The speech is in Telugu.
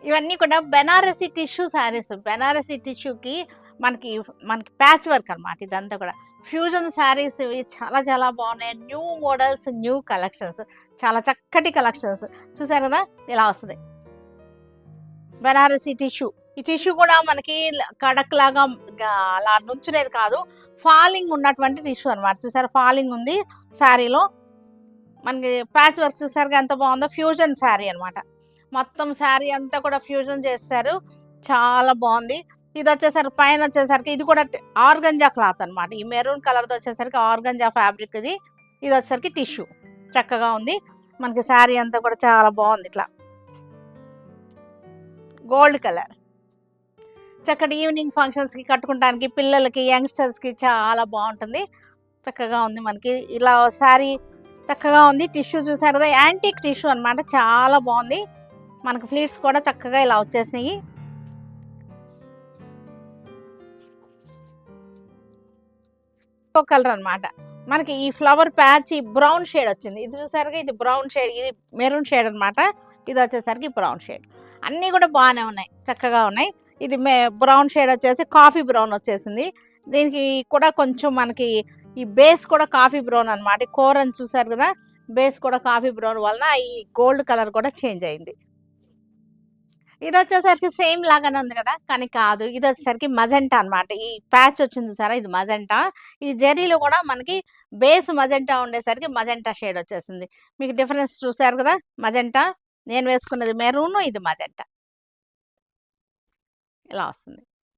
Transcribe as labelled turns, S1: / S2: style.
S1: ఇవన్నీ కూడా బెనారసి టిష్యూ శారీస్. బెనారసి టిష్యూకి మనకి మనకి ప్యాచ్ వర్క్ అనమాట ఇదంతా కూడా. ఫ్యూజన్ శారీస్ ఇవి చాలా చాలా బాగున్నాయి. New models, new collections. చాలా చక్కటి కలెక్షన్స్. చూసారు కదా! ఇలా వస్తది. బెనారసి టిష్యూ. ఈ టిష్యూ కూడా మనకి కడక్ లాగా అలా నుంచునేది కాదు. ఫాలింగ్ ఉన్నటువంటి టిష్యూ అనమాట. చూసారా ఫాలింగ్ ఉంది శారీలో. మనకి ప్యాచ్ వర్క్ చూసారుగా ఎంత బాగుందో. ఫ్యూజన్ శారీ అనమాట. మొత్తం శారీ అంతా కూడా ఫ్యూజన్ చేశారు. చాలా బాగుంది. ఇది వచ్చేసరికి పైన వచ్చేసరికి ఇది కూడా ఆర్గంజా క్లాత్ అనమాట. ఈ మెరూన్ కలర్‌ది వచ్చేసరికి ఆర్గంజా ఫ్యాబ్రిక్ ఇది. ఇది వచ్చేసరికి టిష్యూ. చక్కగా ఉంది. మనకి శారీ అంతా కూడా చాలా బాగుంది ఇట్లా. Gold colour. చక్కటి ఈవినింగ్ ఫంక్షన్స్‌కి కట్టుకుంటానికి పిల్లలకి, యంగ్‌స్టర్స్‌కి చాలా బాగుంటుంది. చక్కగా ఉంది మనకి. ఇలా శారీ చక్కగా ఉంది. టిష్యూ చూసారు కదా! యాంటిక్ టిష్యూ అనమాట. చాలా బాగుంది. మనకు ఫ్లీట్స్ కూడా చక్కగా ఇలా వచ్చేసినాయి. ఇంకో కలర్ అనమాట. మనకి ఈ ఫ్లవర్ ప్యాచ్ బ్రౌన్ షేడ్ వచ్చింది. ఇది చూసారుగా ఇది బ్రౌన్ షేడ్, ఇది మెరూన్ షేడ్ అనమాట. ఇది వచ్చేసరికి బ్రౌన్ షేడ్. అన్నీ కూడా బాగానే ఉన్నాయి. చక్కగా ఉన్నాయి. ఇది బ్రౌన్ షేడ్ వచ్చేసి కాఫీ బ్రౌన్ వచ్చేసింది. దీనికి కూడా కొంచెం మనకి ఈ బేస్ కూడా కాఫీ బ్రౌన్ అనమాట. కోరని చూసారు కదా! బేస్ కూడా కాఫీ బ్రౌన్ వలన ఈ గోల్డ్ కలర్ కూడా చేంజ్ అయింది. ఇదొచ్చేసరికి సేమ్ లాగానే ఉంది కదా! కానీ కాదు. ఇదొచ్చేసరికి మజెంటా అనమాట. ఈ ప్యాచ్ వచ్చింది చూసారా? ఇది మజెంటా. ఈ జెర్రీలో కూడా మనకి బేస్ మజెంటా ఉండేసరికి మజెంటా షేడ్ వచ్చేసింది. మీకు డిఫరెన్స్ చూసారు కదా! మజెంటా. నేను వేసుకున్నది మెరూను, ఇది మజెంటా. ఇలా వస్తుంది.